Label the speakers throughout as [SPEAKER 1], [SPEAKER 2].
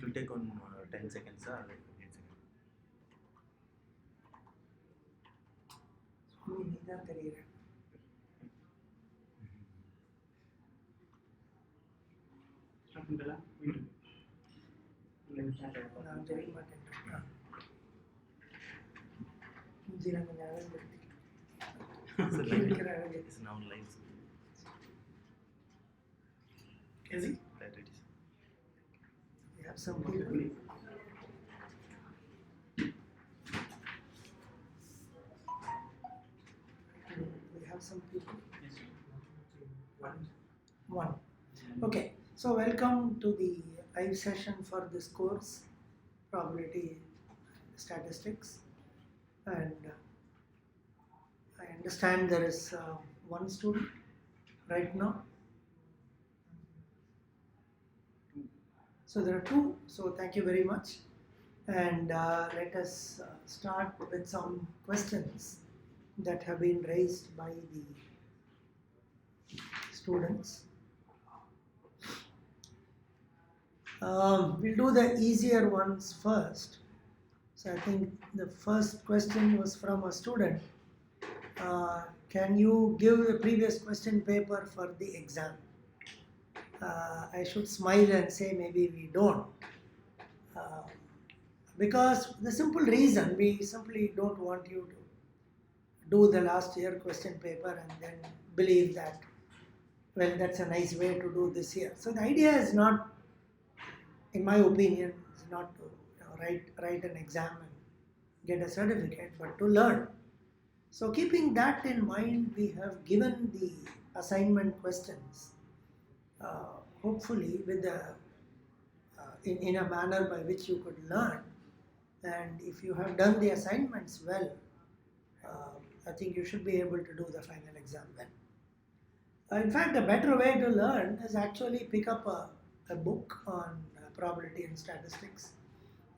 [SPEAKER 1] will take on 10 seconds or 8 seconds. It's now live.
[SPEAKER 2] Is it?
[SPEAKER 1] That it is.
[SPEAKER 2] We have some people. We have some people. One. Okay. So welcome to the live session for this course, Probability Statistics, and I understand there is one student right now. So there are two. So thank you very much, and let us start with some questions that have been raised by the students. We'll do the easier ones first. So I think the first question was from a student. Can you give the previous question paper for the exam? I should smile and say maybe we don't. Because the simple reason, we simply don't want you to do the last year question paper and then believe that, well, that's a nice way to do this year. So the idea is not, in my opinion, is not to write an exam and get a certificate, but to learn. So keeping that in mind, we have given the assignment questions, hopefully with the in a manner by which you could learn. And if you have done the assignments well, I think you should be able to do the final exam well. In fact, a better way to learn is actually pick up a book on probability and statistics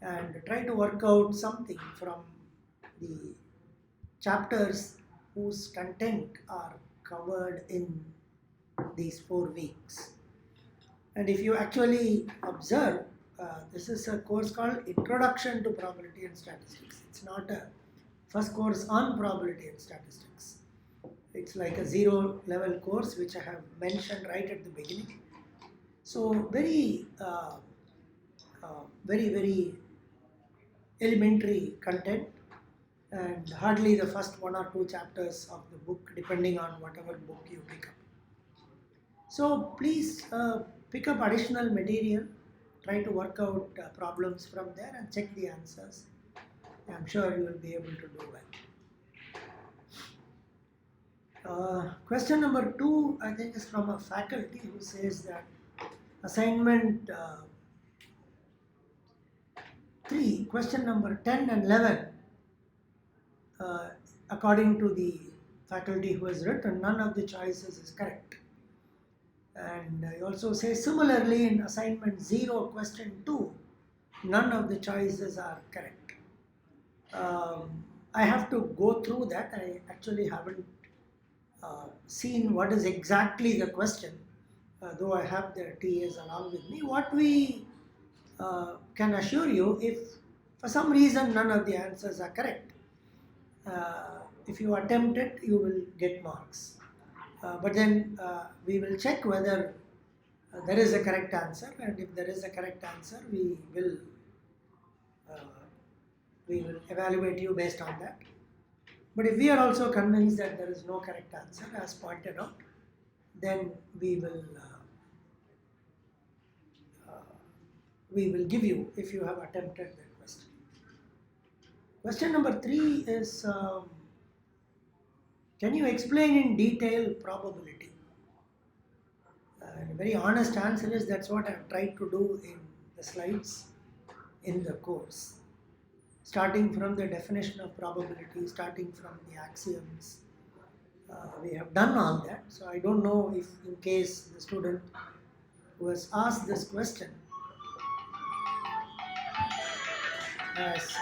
[SPEAKER 2] and try to work out something from the chapters whose content are covered in these 4 weeks. And if you actually observe, this is a course called Introduction to Probability and Statistics. It's not a first course on probability and statistics. It's like a 0 level course which I have mentioned right at the beginning. So very elementary content, and hardly the first 1 or 2 chapters of the book, depending on whatever book you pick up. So please pick up additional material, try to work out problems from there and check the answers. I'm sure you will be able to do well. Question number 2, I think, is from a faculty who says that assignment 3, question number 10 and 11, according to the faculty who has written, none of the choices is correct. And I also say similarly in assignment 0, question 2, none of the choices are correct. I have to go through that. I actually haven't seen what is exactly the question, though I have the TAs along with me. What we can assure you, if for some reason none of the answers are correct, if you attempt it, you will get marks. But then we will check whether there is a correct answer, and if there is a correct answer, we will evaluate you based on that. But if we are also convinced that there is no correct answer, as pointed out, then we will give you if you have attempted that question. Question number 3 is, can you explain in detail probability? And a very honest answer is that's what I've tried to do in the slides in the course. Starting from the definition of probability, starting from the axioms. We have done all that. So I don't know if in case the student who has asked this question has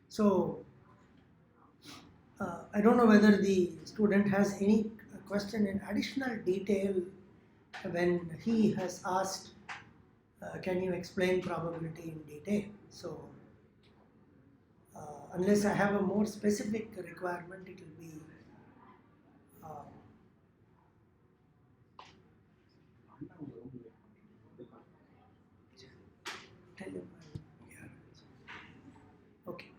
[SPEAKER 2] so I don't know whether the student has any question in additional detail when he has asked, can you explain probability in detail? So, unless I have a more specific requirement, it will be tell him. Yeah. Okay.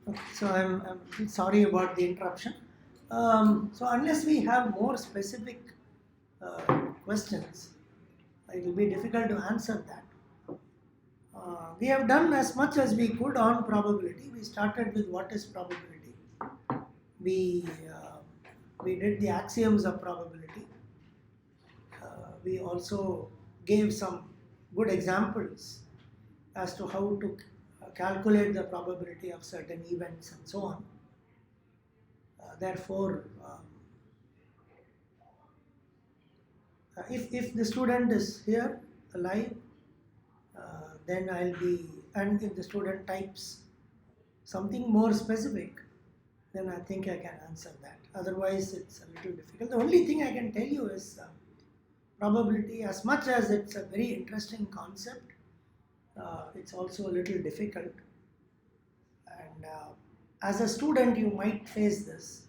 [SPEAKER 2] Okay. So I'm sorry about the interruption. So unless we have more specific questions, it will be difficult to answer that. We have done as much as we could on probability. We started with what is probability. We we did the axioms of probability. We also gave some good examples as to how to calculate the probability of certain events and so on. Therefore, if the student is here alive, then I'll be, and if the student types something more specific, then I think I can answer that. Otherwise, it's a little difficult. The only thing I can tell you is probability, as much as it's a very interesting concept, it's also a little difficult. And as a student, you might face this.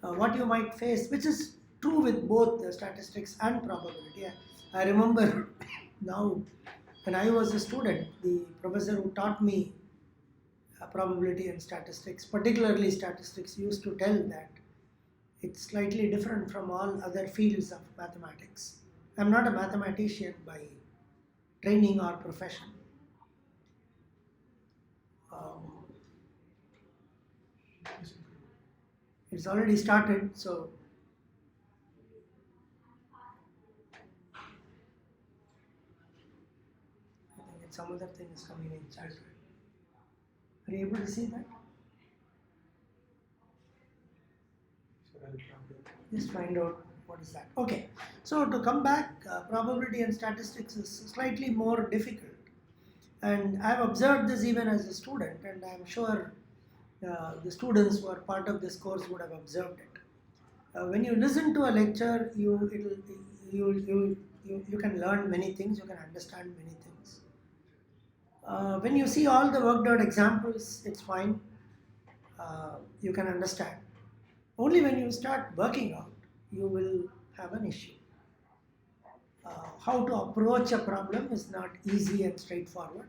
[SPEAKER 2] What you might face, which is true with both the statistics and probability. I remember now, when I was a student, the professor who taught me probability and statistics, particularly statistics, used to tell that it's slightly different from all other fields of mathematics. I'm not a mathematician by training or profession. It's already started, so I think some other thing is coming in chat. Are you able to see that? Just find out what is that. Okay, so to come back, probability and statistics is slightly more difficult. And I've observed this even as a student, and I'm sure the students who are part of this course would have observed it. When you listen to a lecture, you can learn many things, you can understand many things. When you see all the worked out examples, it's fine, you can understand. Only when you start working out, you will have an issue. How to approach a problem is not easy and straightforward.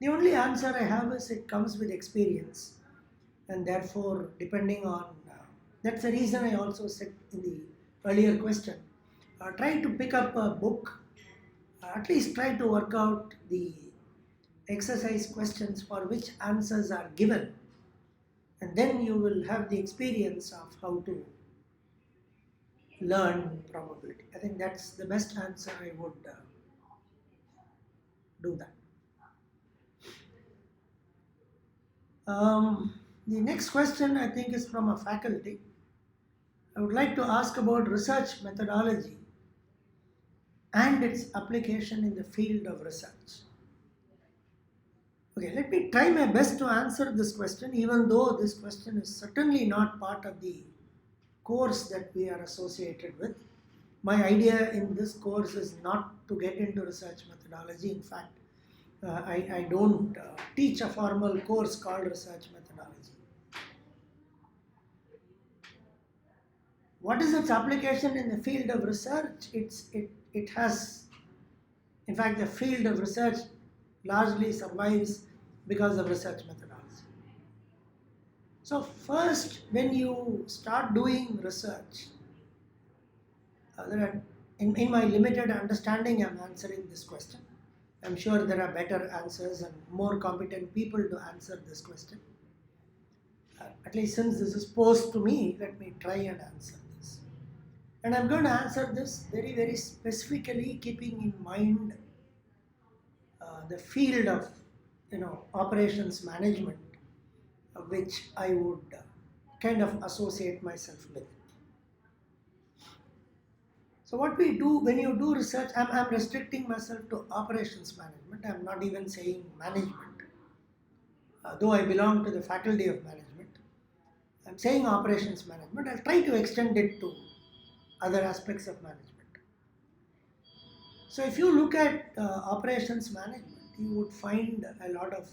[SPEAKER 2] The only answer I have is it comes with experience, and therefore, depending on that's the reason I also said in the earlier question, try to pick up a book, at least try to work out the exercise questions for which answers are given, and then you will have the experience of how to learn probability. I think that's the best answer I would do that. The next question I think is from a faculty. I would like to ask about research methodology and its application in the field of research. Okay, let me try my best to answer this question, even though this question is certainly not part of the course that we are associated with. My idea in this course is not to get into research methodology. In fact, I don't teach a formal course called research methodology. What is its application in the field of research? It has, in fact, the field of research largely survives because of research methodology. So first, when you start doing research, in my limited understanding, I'm answering this question. I'm sure there are better answers and more competent people to answer this question. At least since this is posed to me, let me try and answer this. And I'm going to answer this very, very specifically, keeping in mind the field of operations management, which I would kind of associate myself with it. So what we do when you do research, I'm restricting myself to operations management. I'm not even saying management. Though I belong to the faculty of management, I'm saying operations management. I'll try to extend it to other aspects of management. So if you look at operations management, you would find a lot of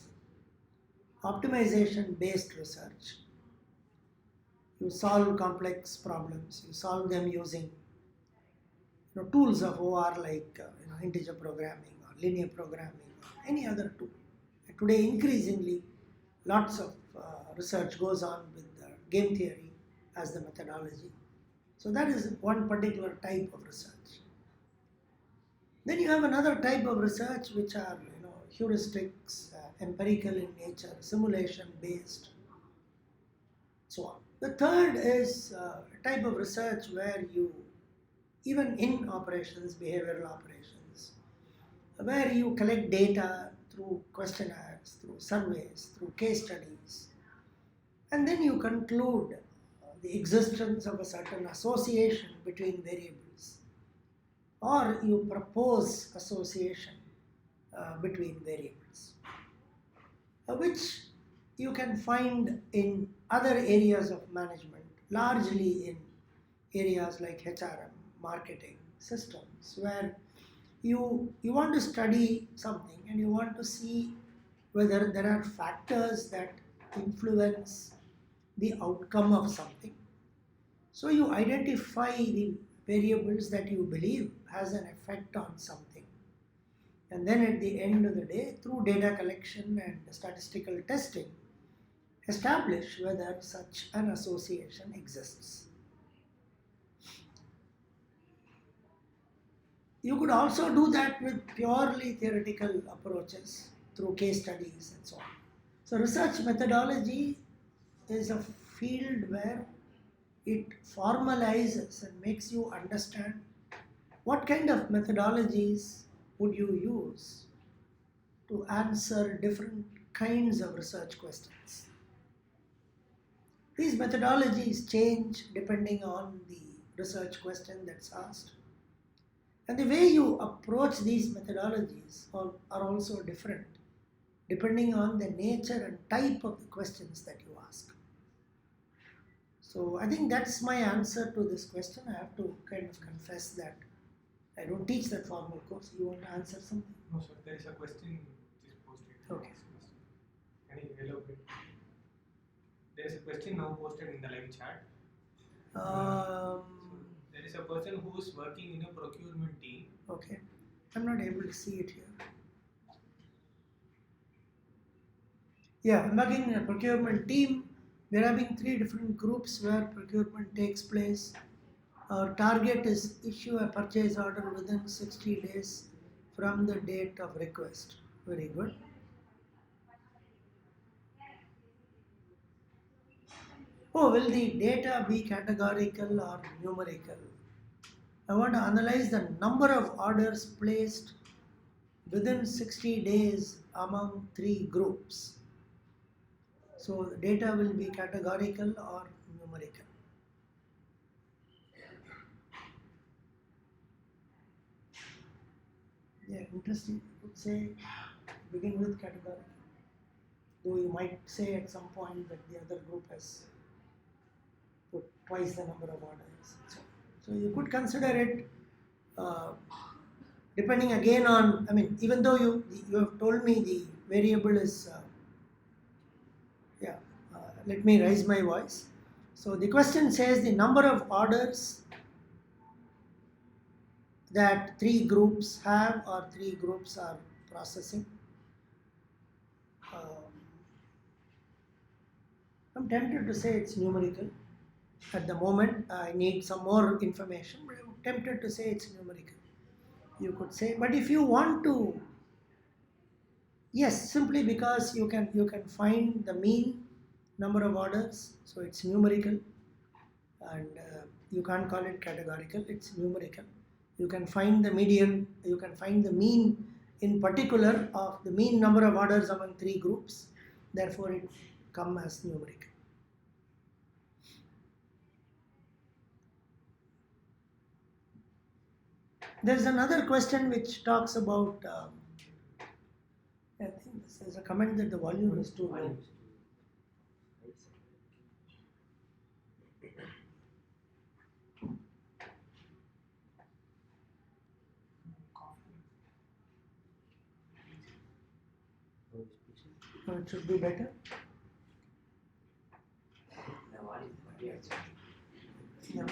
[SPEAKER 2] optimization based research. You solve complex problems, you solve them using tools of OR like integer programming or linear programming or any other tool. Today increasingly lots of research goes on with game theory as the methodology. So that is one particular type of research. Then you have another type of research which are heuristics, empirical in nature, simulation based, so on. The third is a type of research where you, even in operations, behavioral operations, where you collect data through questionnaires, through surveys, through case studies, and then you conclude the existence of a certain association between variables, or you propose association between variables, which you can find in other areas of management, largely in areas like HRM, marketing, systems, where you want to study something and you want to see whether there are factors that influence the outcome of something. So you identify the variables that you believe has an effect on something. And then at the end of the day, through data collection and statistical testing, establish whether such an association exists. You could also do that with purely theoretical approaches through case studies and so on. So research methodology is a field where it formalizes and makes you understand what kind of methodologies would you use to answer different kinds of research questions. These methodologies change depending on the research question that's asked. And the way you approach these methodologies are also different depending on the nature and type of the questions that you ask. So I think that's my answer to this question. I have to kind of confess that I don't teach that formal course. You want to answer something?
[SPEAKER 3] No, sir. There is a question which is posted.
[SPEAKER 2] Okay.
[SPEAKER 3] Can you elaborate? There is a question now posted in the live chat. There is a person who is working in a procurement team.
[SPEAKER 2] Okay. I'm not able to see it here. Yeah, I'm working in a procurement team. We're having 3 different groups where procurement takes place. Our target is issue a purchase order within 60 days from the date of request. Very good. Oh, will the data be categorical or numerical? I want to analyze the number of orders placed within 60 days among 3 groups. So the data will be categorical or numerical. Yeah, interesting. You could say begin with categorical. Though you might say at some point that the other group has put twice the number of orders. So you could consider it depending again on, even though you have told me the variable is, let me raise my voice. So the question says the number of orders that 3 groups have or 3 groups are processing. I'm tempted to say it's numerical. At the moment, I need some more information, but I'm tempted to say it's numerical. You could say, but if you want to, yes, simply because you can find the mean number of orders, so it's numerical, and you can't call it categorical, it's numerical. You can find the median, you can find the mean in particular of the mean number of orders among 3 groups, therefore it comes as numerical. There's another question which talks about, I think this is a comment that the volume is too low. It should be better. Yeah,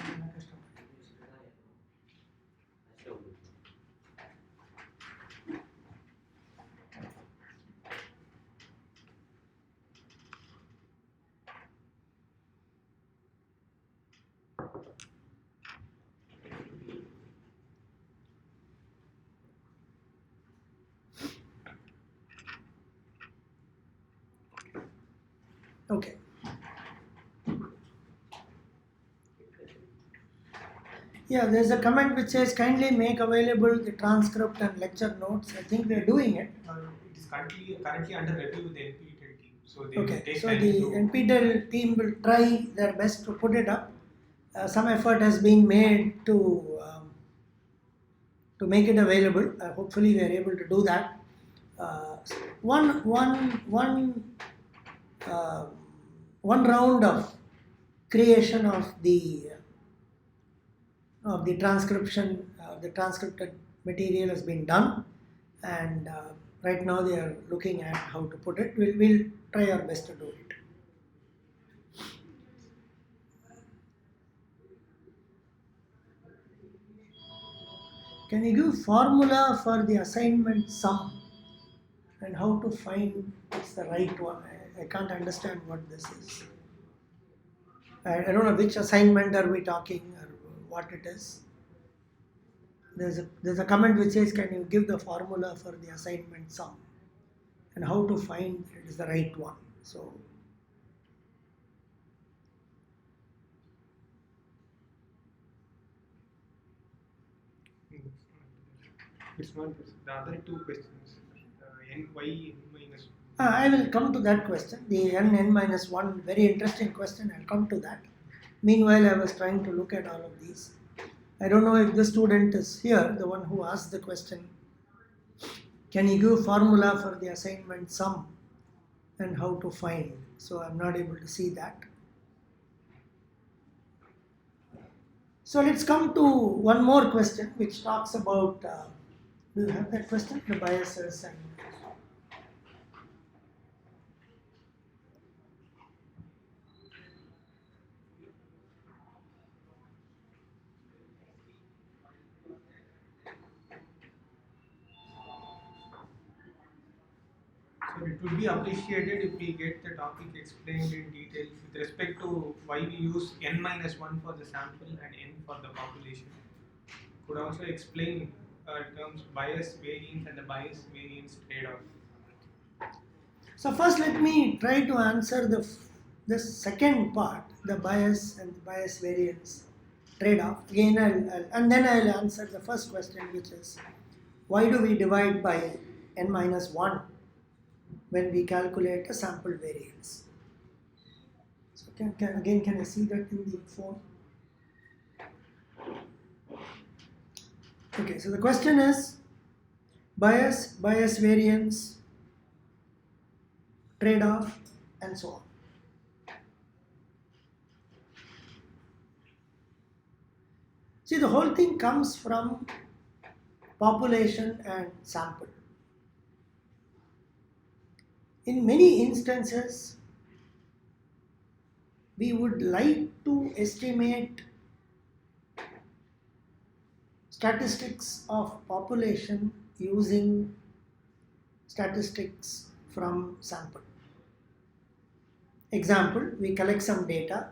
[SPEAKER 2] okay. Yeah, there's a comment which says kindly make available the transcript and lecture notes. I think we are doing it.
[SPEAKER 3] It is currently under review with the NPTEL team, so they will
[SPEAKER 2] Okay,
[SPEAKER 3] take
[SPEAKER 2] so
[SPEAKER 3] time
[SPEAKER 2] the
[SPEAKER 3] to.
[SPEAKER 2] NPTEL team will try their best to put it up. Some effort has been made to make it available. Hopefully, we are able to do that. Uh, one uh, one round of creation of the transcription, the transcripted material has been done, and right now they are looking at how to put it. We'll try our best to do it. Can you give formula for the assignment sum and how to find it's the right one? I can't understand what this is. I don't know which assignment are we talking or what it is. There's a comment which says, can you give the formula for the assignment sum and how to find it is the right one. So
[SPEAKER 3] It's not this. The other two questions, n minus.
[SPEAKER 2] I will come to that question. The n minus 1, very interesting question. I'll come to that. Meanwhile, I was trying to look at all of these. I don't know if the student is here, the one who asked the question. Can you give formula for the assignment sum and how to find? So I'm not able to see that. So let's come to one more question which talks about, do you have that question? The biases and
[SPEAKER 3] So it would be appreciated if we get the topic explained in detail with respect to why we use n minus 1 for the sample and n for the population. Could also explain terms bias variance and the bias variance trade-off.
[SPEAKER 2] so first let me try to answer the second part, the bias and bias variance trade-off. Again, and then I'll answer the first question, which is why do we divide by n minus 1 when we calculate a sample variance? So can I see that in the phone? Okay, so the question is bias variance, trade-off, and so on. See, the whole thing comes from population and sample. In many instances, we would like to estimate statistics of population using statistics from sample. Example, we collect some data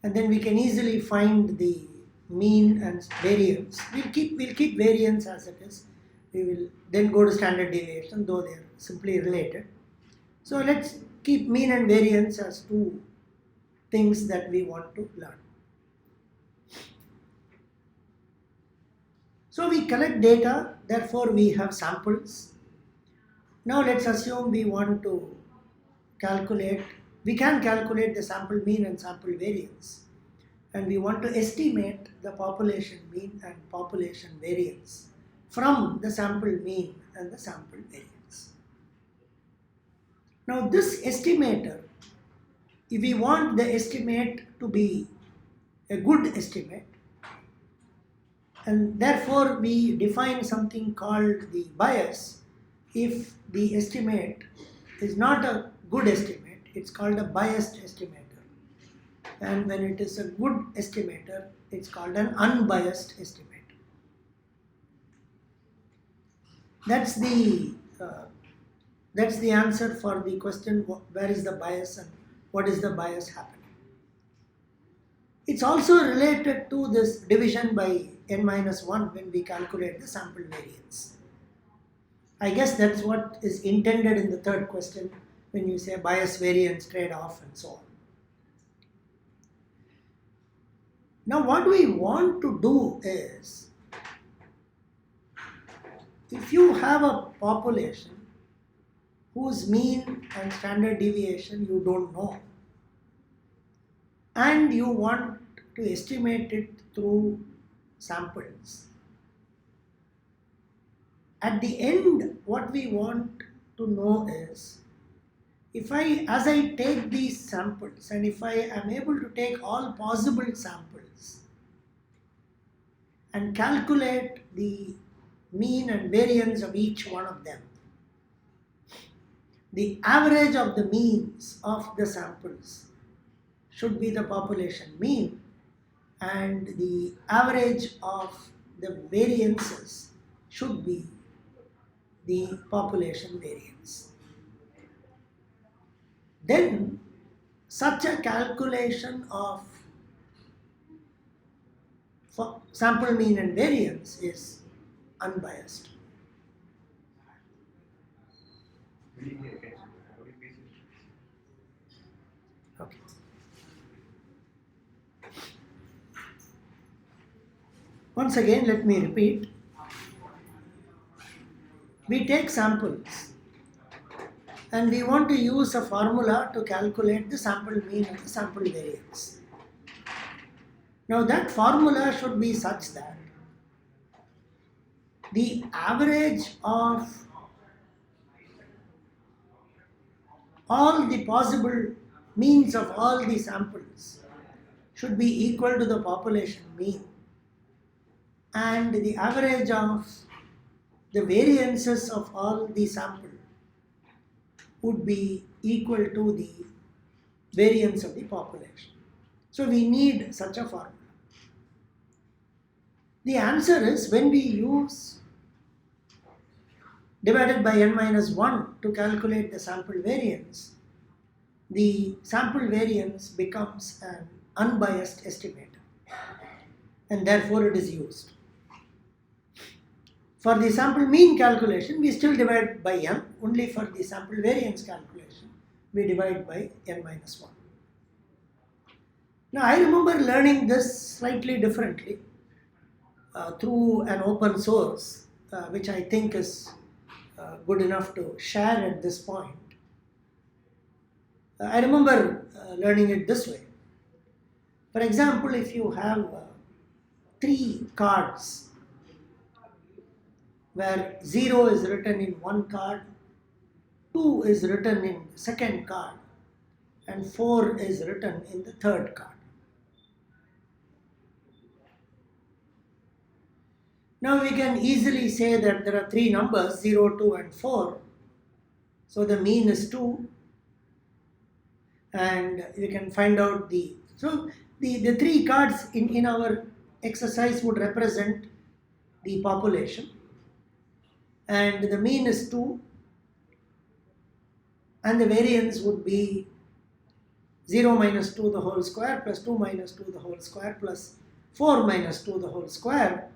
[SPEAKER 2] and then we can easily find the mean and variance. We'll keep variance as it is. We will then go to standard deviation, though they are simply related. So let's keep mean and variance as two things that we want to learn. So we collect data, therefore we have samples. Now let's assume we want to calculate, we can calculate the sample mean and sample variance. and we want to estimate the population mean and population variance from the sample mean and the sample variance. Now this estimator, if we want the estimate to be a good estimate, and therefore we define something called the bias. If the estimate is not a good estimate, it's called a biased estimator. And when it is a good estimator, it's called an unbiased estimator. That's the answer for the question, where is the bias and what is the bias happening. It's also related to this division by n-1 when we calculate the sample variance. I guess that's what is intended in the third question when you say bias variance trade-off and so on. Now what we want to do is, if you have a population whose mean and standard deviation you don't know, and you want to estimate it through samples, at the end what we want to know is, as I take these samples and if I am able to take all possible samples and calculate the mean and variance of each one of them, the average of the means of the samples should be the population mean, and the average of the variances should be the population variance. Then such a calculation of sample mean and variance is unbiased. Okay. Once again, let me repeat. We take samples and we want to use a formula to calculate the sample mean and the sample variance. Now that formula should be such that the average of all the possible means of all the samples should be equal to the population mean, and the average of the variances of all the sample would be equal to the variance of the population. So we need such a formula. The answer is, when we use divided by n-1 to calculate the sample variance, the sample variance becomes an unbiased estimator, and therefore it is used. For the sample mean calculation, we still divide by n. Only for the sample variance calculation, we divide by n-1. Now I remember learning this slightly differently through an open source, which I think is good enough to share at this point. I remember learning it this way. For example, if you have 3 cards where 0 is written in one card, 2 is written in the second card, and 4 is written in the third card. Now we can easily say that there are 3 numbers, 0, 2 and 4. So the mean is 2, and you can find out the 3 cards in our exercise would represent the population, and the mean is 2, and the variance would be 0 minus 2 the whole square plus 2 minus 2 the whole square plus 4 minus 2 the whole square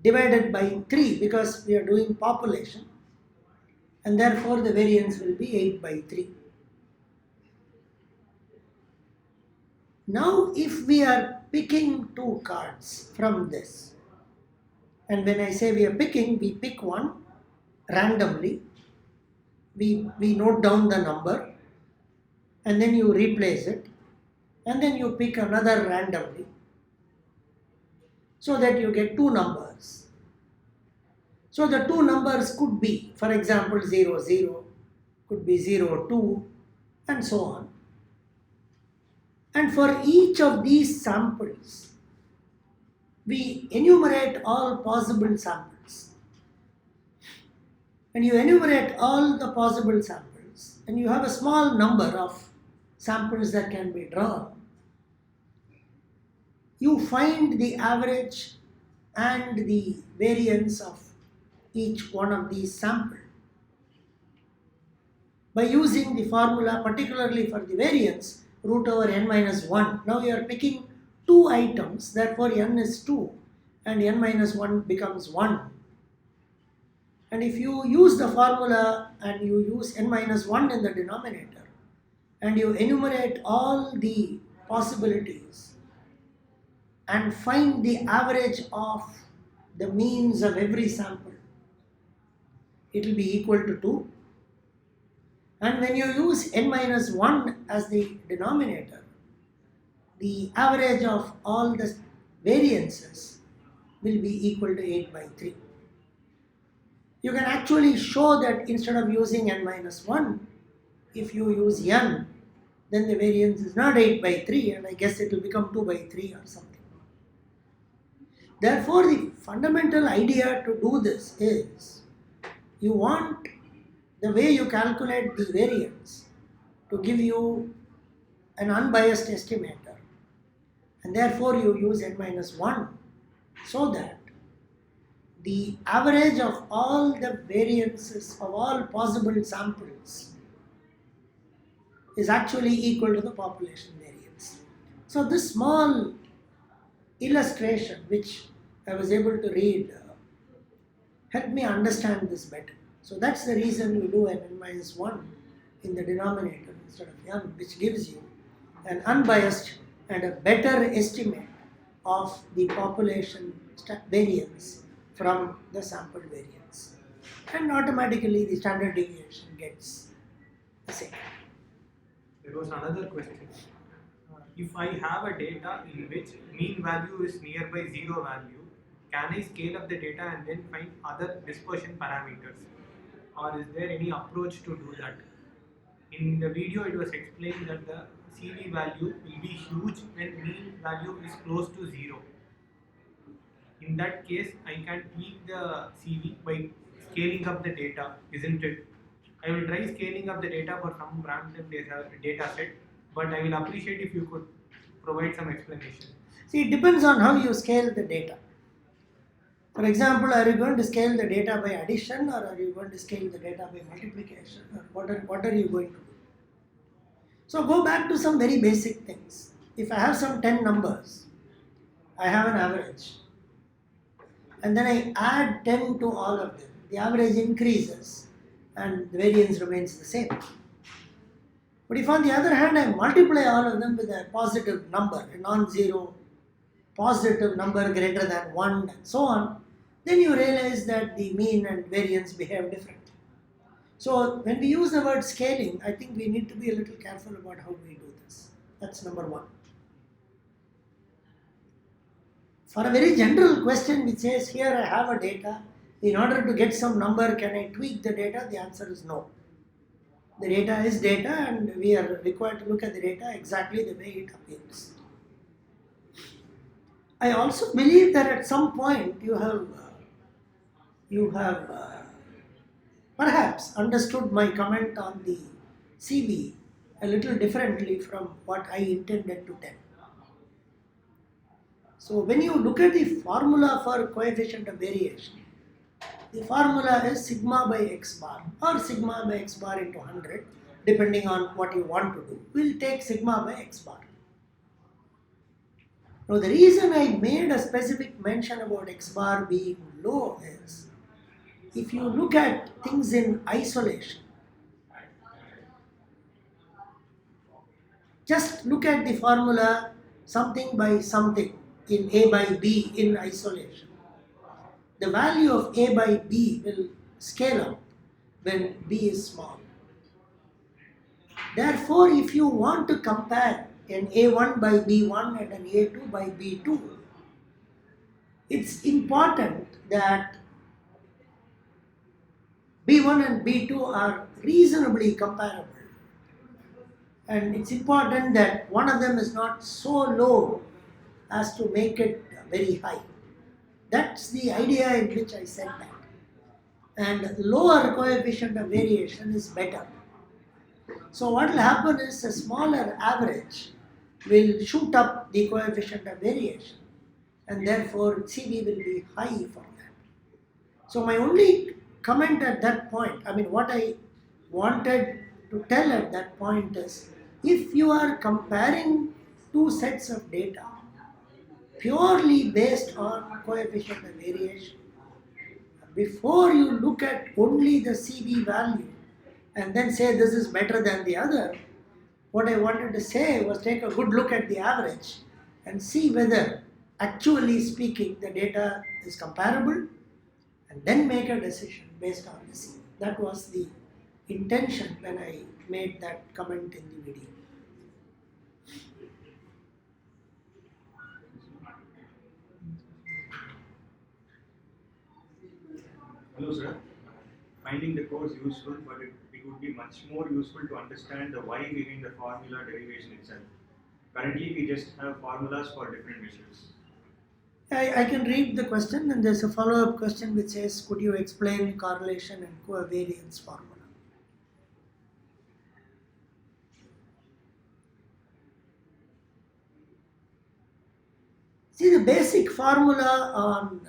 [SPEAKER 2] divided by 3, because we are doing population, and therefore the variance will be 8 by 3. Now if we are picking 2 cards from this, and when I say we are picking, we pick one randomly, we note down the number, and then you replace it, and then you pick another randomly, so that you get two numbers. So the two numbers could be, for example, 0, 0, could be 0, 2, and so on. And for each of these samples, we enumerate all possible samples. And you enumerate all the possible samples, and you have a small number of samples that can be drawn. You find the average and the variance of each one of these samples by using the formula, particularly for the variance, root over n minus 1. Now you are picking two items, therefore n is 2 and n minus 1 becomes 1. And if you use the formula and you use n minus 1 in the denominator and you enumerate all the possibilities and find the average of the means of every sample, it will be equal to 2. And when you use n minus 1 as the denominator, the average of all the variances will be equal to 8 by 3. You can actually show that instead of using n minus 1, if you use n, then the variance is not 8 by 3, and I guess it will become 2 by 3 or something. Therefore, the fundamental idea to do this is, you want the way you calculate the variance to give you an unbiased estimator, and therefore you use n minus 1, so that the average of all the variances of all possible samples is actually equal to the population variance. So this small illustration which I was able to read helped me understand this better. So that's the reason we do an n minus 1 in the denominator instead of n, which gives you an unbiased and a better estimate of the population variance from the sample variance. And automatically the standard deviation gets the same.
[SPEAKER 3] There was another question. If I have a data in which mean value is nearby zero value, can I scale up the data and then find other dispersion parameters? Or is there any approach to do that? In the video it was explained that the CV value will be huge when mean value is close to zero. In that case, I can tweak the CV by scaling up the data, isn't it? I will try scaling up the data for some random data set, but I will appreciate if you could provide some explanation.
[SPEAKER 2] See, it depends on how you scale the data. For example, are you going to scale the data by addition, or are you going to scale the data by multiplication, or what are you going to do? So go back to some very basic things. If I have some 10 numbers, I have an average, and then I add 10 to all of them, the average increases and the variance remains the same. But if on the other hand I multiply all of them with a positive number, a non-zero positive number greater than 1 and so on, then you realize that the mean and variance behave differently. So when we use the word scaling, I think we need to be a little careful about how we do this. That's number one. For a very general question which says, here I have a data, in order to get some number, can I tweak the data? The answer is no. The data is data, and we are required to look at the data exactly the way it appears. I also believe that at some point you have perhaps understood my comment on the CV a little differently from what I intended to tell. So when you look at the formula for coefficient of variation, the formula is sigma by x bar, or sigma by x bar into 100, depending on what you want to do. We'll take sigma by x bar. Now the reason I made a specific mention about x bar being low is, if you look at things in isolation, just look at the formula something by something in A by B in isolation. The value of A by B will scale up when B is small. Therefore, if you want to compare an A1 by B1 and an A2 by B2, it's important that B1 and B2 are reasonably comparable. And it's important that one of them is not so low as to make it very high. That's the idea in which I said that. And lower coefficient of variation is better. So what will happen is a smaller average will shoot up the coefficient of variation, and therefore CV will be high for that. So my only comment at that point, what I wanted to tell at that point is, if you are comparing two sets of data purely based on coefficient of variation, before you look at only the CV value and then say this is better than the other, what I wanted to say was take a good look at the average and see whether, actually speaking, the data is comparable, and then make a decision based on the CV. That was the intention when I made that comment in the video.
[SPEAKER 4] Hello sir, finding the course useful, but it would be much more useful to understand the why behind the formula derivation itself. Currently we just have formulas for different measures.
[SPEAKER 2] I can read the question, and there's a follow-up question which says, could you explain correlation and covariance formula? See, the basic formula on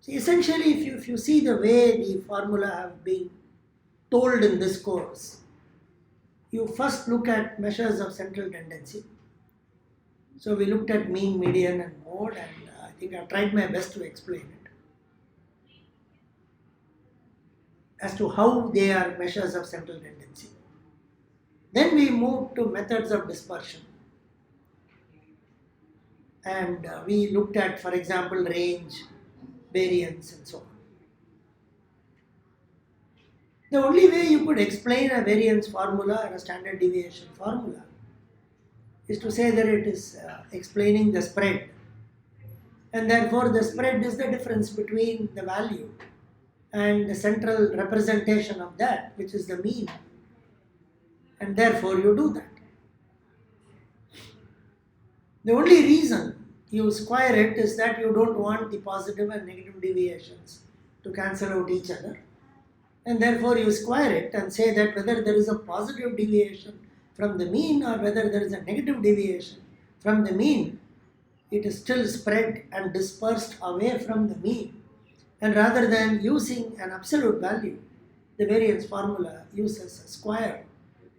[SPEAKER 2] essentially, if you see the way the formula have been told in this course, you first look at measures of central tendency. So we looked at mean, median and mode, and I think I've tried my best to explain it as to how they are measures of central tendency. Then we moved to methods of dispersion, and we looked at, for example, range, variance and so on. The only way you could explain a variance formula or a standard deviation formula is to say that it is explaining the spread, and therefore the spread is the difference between the value and the central representation of that, which is the mean, and therefore you do that. The only reason you square it is that you don't want the positive and negative deviations to cancel out each other, and therefore you square it and say that whether there is a positive deviation from the mean or whether there is a negative deviation from the mean, it is still spread and dispersed away from the mean. And rather than using an absolute value, the variance formula uses a square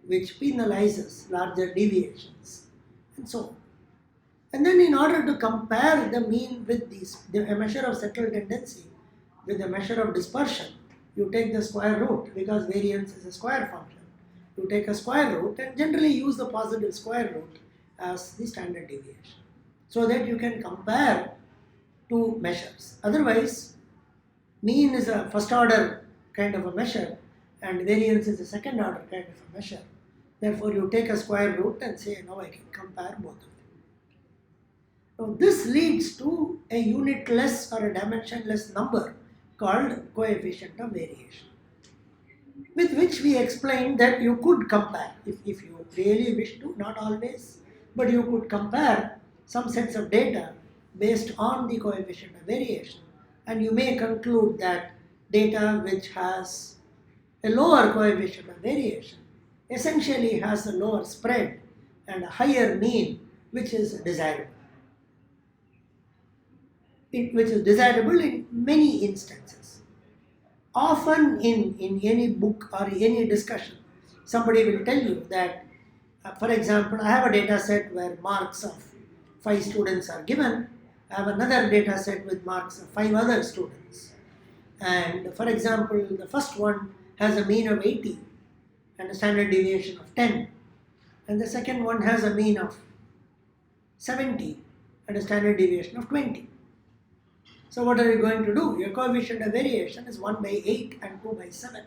[SPEAKER 2] which penalizes larger deviations and so on. And then in order to compare the mean with a measure of central tendency with a measure of dispersion, you take the square root, because variance is a square function. You take a square root and generally use the positive square root as the standard deviation, so that you can compare two measures. Otherwise, mean is a first order kind of a measure and variance is a second order kind of a measure. Therefore, you take a square root and say, now I can compare both of them. Now, this leads to a unitless or a dimensionless number called coefficient of variation, with which we explained that you could compare, if you really wish to, not always, but you could compare some sets of data based on the coefficient of variation, and you may conclude that data which has a lower coefficient of variation essentially has a lower spread and a higher mean, which is desirable. Which is desirable in many instances. Often in any book or any discussion, somebody will tell you that, for example, I have a data set where marks of 5 students are given. I have another data set with marks of 5 other students. And for example, the first one has a mean of 80 and a standard deviation of 10. And the second one has a mean of 70 and a standard deviation of 20. So what are you going to do? Your coefficient of variation is 1 by 8 and 2 by 7.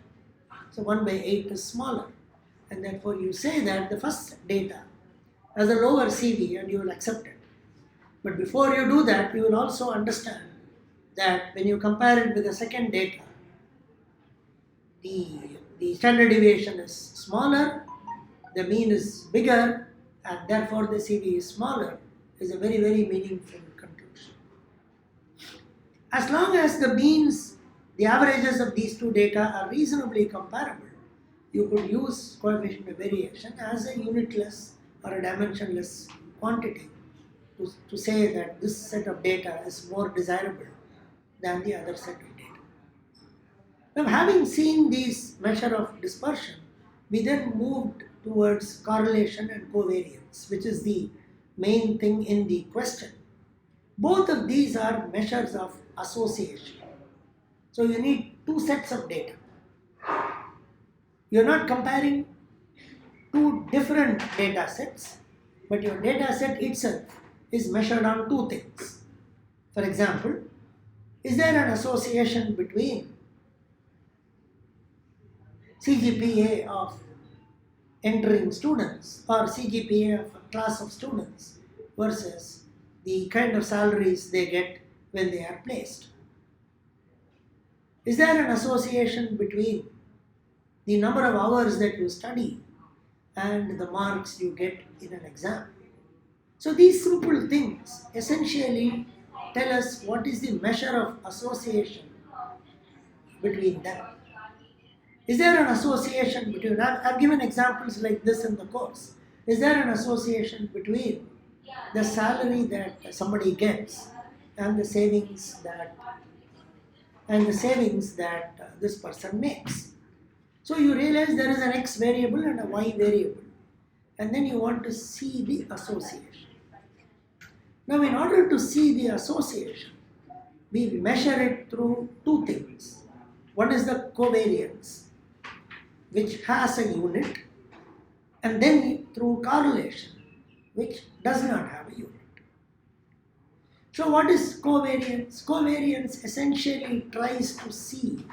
[SPEAKER 2] So 1 by 8 is smaller. and therefore you say that the first data has a lower CV and you will accept it. But before you do that, you will also understand that when you compare it with the second data, the standard deviation is smaller, the mean is bigger, and therefore the CV is smaller, is a very, very meaningful conclusion. As long as the means, the averages of these two data are reasonably comparable, you could use coefficient of variation as a unitless or a dimensionless quantity to say that this set of data is more desirable than the other set of data. Now, having seen these measure of dispersion, we then moved towards correlation and covariance, which is the main thing in the question. Both of these are measures of association. So you need two sets of data. You're not comparing two different data sets, but your data set itself is measured on two things. For example, is there an association between CGPA of entering students or CGPA of a class of students versus the kind of salaries they get when they are placed? Is there an association between the number of hours that you study and the marks you get in an exam? So these simple things essentially tell us what is the measure of association between them. Is there an association between, I've given examples like this in the course. Is there an association between the salary that somebody gets and the savings that this person makes? So you realize there is an X variable and a Y variable, and then you want to see the association. Now, in order to see the association, we measure it through two things. One is the covariance, which has a unit, and then through correlation, which does not have a unit. So what is covariance? Covariance essentially tries to see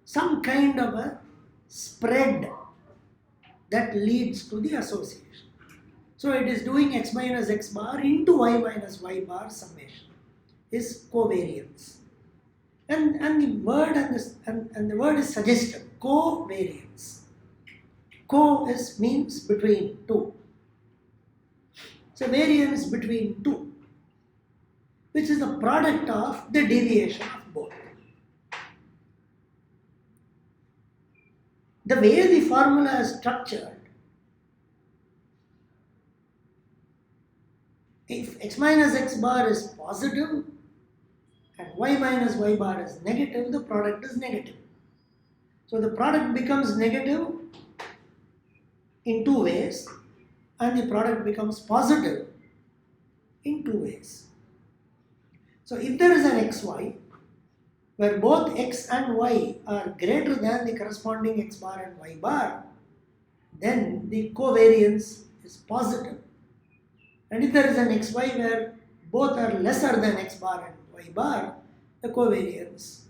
[SPEAKER 2] some kind of a spread that leads to the association. So it is doing x minus x bar into y minus y bar summation is covariance. And the word and the word is suggestive, covariance. Co means between two. So variance between two, which is the product of the deviation of both. The way the formula is structured, if x minus x bar is positive and y minus y bar is negative, the product is negative. So the product becomes negative in two ways, and the product becomes positive in two ways. So if there is an xy, where both x and y are greater than the corresponding x bar and y bar, then the covariance is positive. And if there is an xy where both are lesser than x bar and y bar, the covariance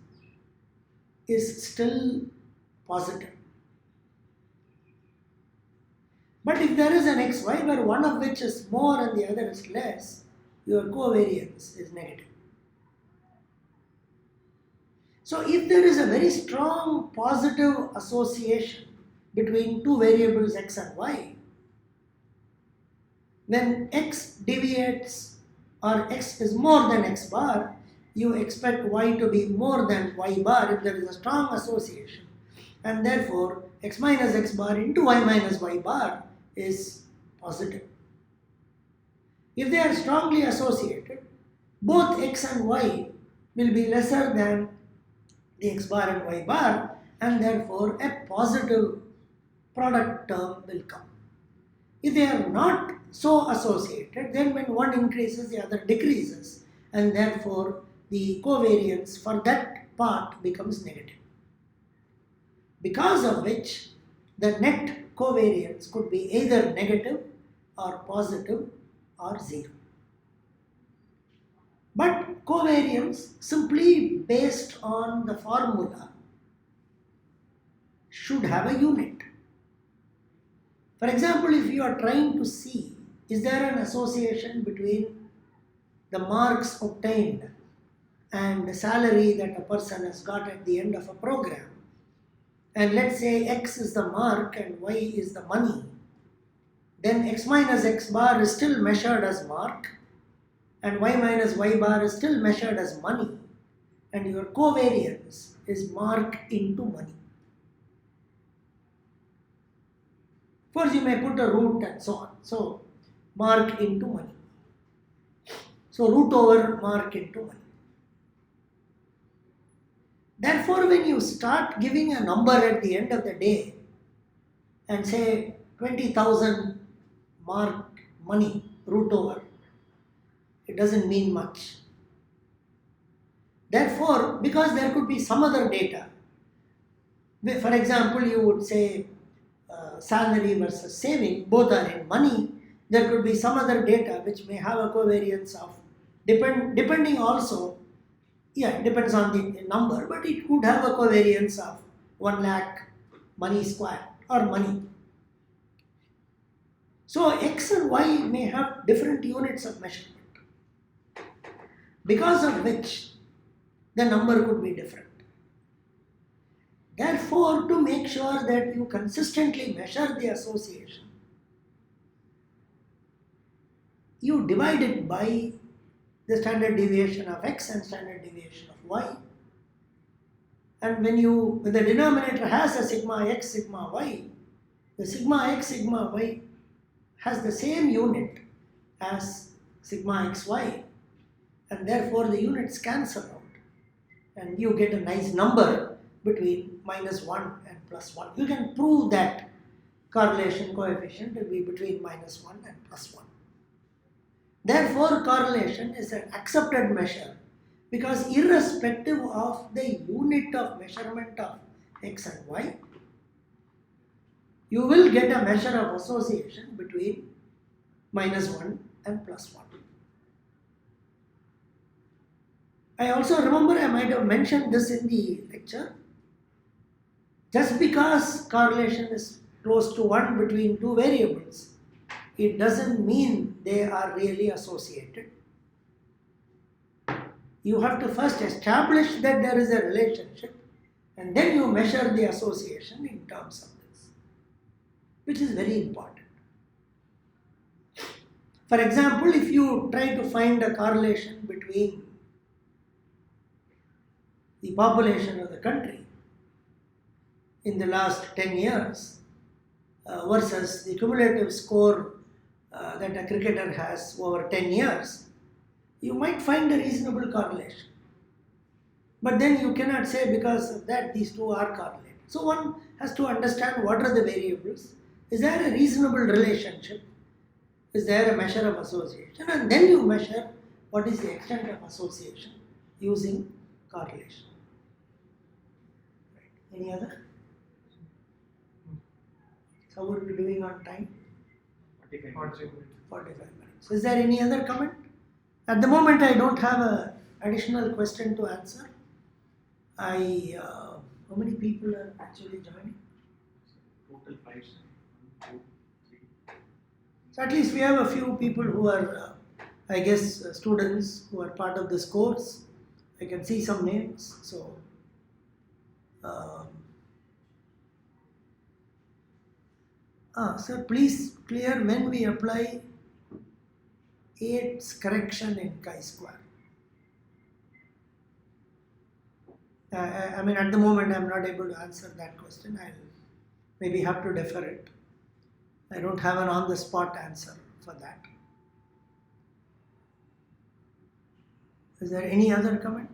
[SPEAKER 2] is still positive. But if there is an xy where one of which is more and the other is less, your covariance is negative. So if there is a very strong positive association between two variables x and y, when x deviates or x is more than x bar, you expect y to be more than y bar if there is a strong association, and therefore x minus x bar into y minus y bar is positive. If they are strongly associated, both x and y will be lesser than the x bar and y bar, and therefore a positive product term will come. If they are not so associated, then when one increases, the other decreases, and therefore the covariance for that part becomes negative. Because of which the net covariance could be either negative or positive or zero. But covariance simply based on the formula should have a unit. For example, if you are trying to see, is there an association between the marks obtained and the salary that a person has got at the end of a program, and let's say x is the mark and y is the money, then x minus x bar is still measured as mark and y minus y bar is still measured as money, and your covariance is mark into money. Of course, you may put a root and so on. So, mark into money. So, root over mark into money. Therefore, when you start giving a number at the end of the day and say 20,000 mark money root over, it doesn't mean much. Therefore, because there could be some other data, for example, you would say salary versus saving, both are in money, there could be some other data which may have a covariance of, depending also, it depends on the number, but it could have a covariance of 1 lakh money square or money. So x and y may have different units of measurement, because of which the number could be different. Therefore, to make sure that you consistently measure the association, you divide it by the standard deviation of x and standard deviation of y. And when the denominator has a sigma x, sigma y, the sigma x, sigma y has the same unit as sigma xy, and therefore the units cancel out, and you get a nice number between -1 and +1. You can prove that correlation coefficient will be between -1 and +1. Therefore, correlation is an accepted measure, because irrespective of the unit of measurement of x and y, you will get a measure of association between -1 and +1. I also remember I might have mentioned this in the lecture. Just because correlation is close to 1 between two variables, it doesn't mean they are really associated. You have to first establish that there is a relationship, and then you measure the association in terms of this, which is very important. For example, if you try to find a correlation between the population of the country in the last 10 years versus the cumulative score that a cricketer has over 10 years, you might find a reasonable correlation. But then you cannot say because of that these two are correlated. So one has to understand what are the variables, is there a reasonable relationship, is there a measure of association, and then you measure what is the extent of association using correlation. Right. Any other? How are we doing on time? 45 minutes. Is there any other comment? At the moment, I don't have an additional question to answer. How many people are actually joining?
[SPEAKER 4] Total 5, 1, 2, 3.
[SPEAKER 2] So at least we have a few people who are, I guess, students who are part of this course. I can see some names. So, sir, please clear when we apply 8's correction in chi-square. I mean, at the moment, I'm not able to answer that question. I'll maybe have to defer it. I don't have an on-the-spot answer for that. Is there any other comment?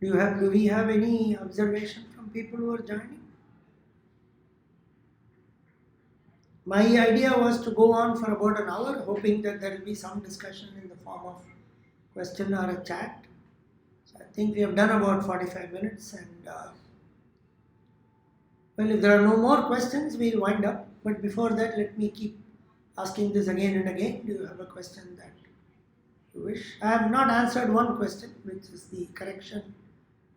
[SPEAKER 2] Do we have any observation from people who are joining? My idea was to go on for about an hour, hoping that there will be some discussion in the form of question or a chat. So I think we have done about 45 minutes, and well, if there are no more questions, we'll wind up. But before that, let me keep asking this again and again. Do you have a question that you wish? I have not answered one question, which is the correction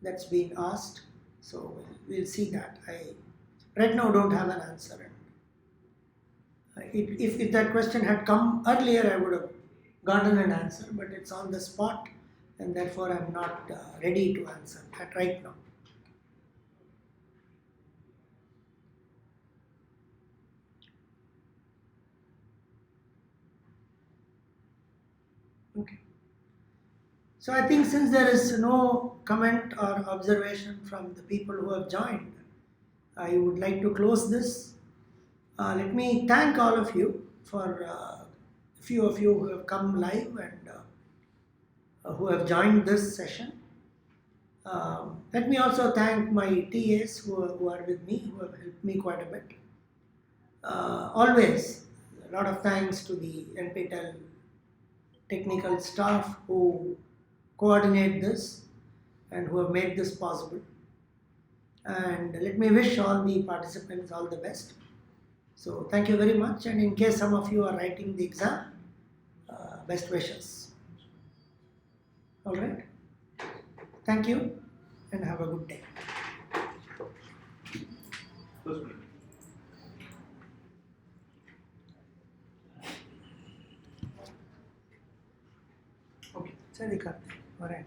[SPEAKER 2] that's been asked. So we'll see that. I right now don't have an answer. If that question had come earlier, I would have gotten an answer, but it's on the spot, and therefore I'm not ready to answer that right now. Okay. So I think since there is no comment or observation from the people who have joined, I would like to close this. Let me thank all of you for a few of you who have come live and who have joined this session. Let me also thank my TAs who are with me, who have helped me quite a bit. Always, a lot of thanks to the NPTEL technical staff who coordinate this and who have made this possible. And let me wish all the participants all the best. So thank you very much, and in case some of you are writing the exam, best wishes. All right. Thank you and have a good day. Okay, Sorry, all right.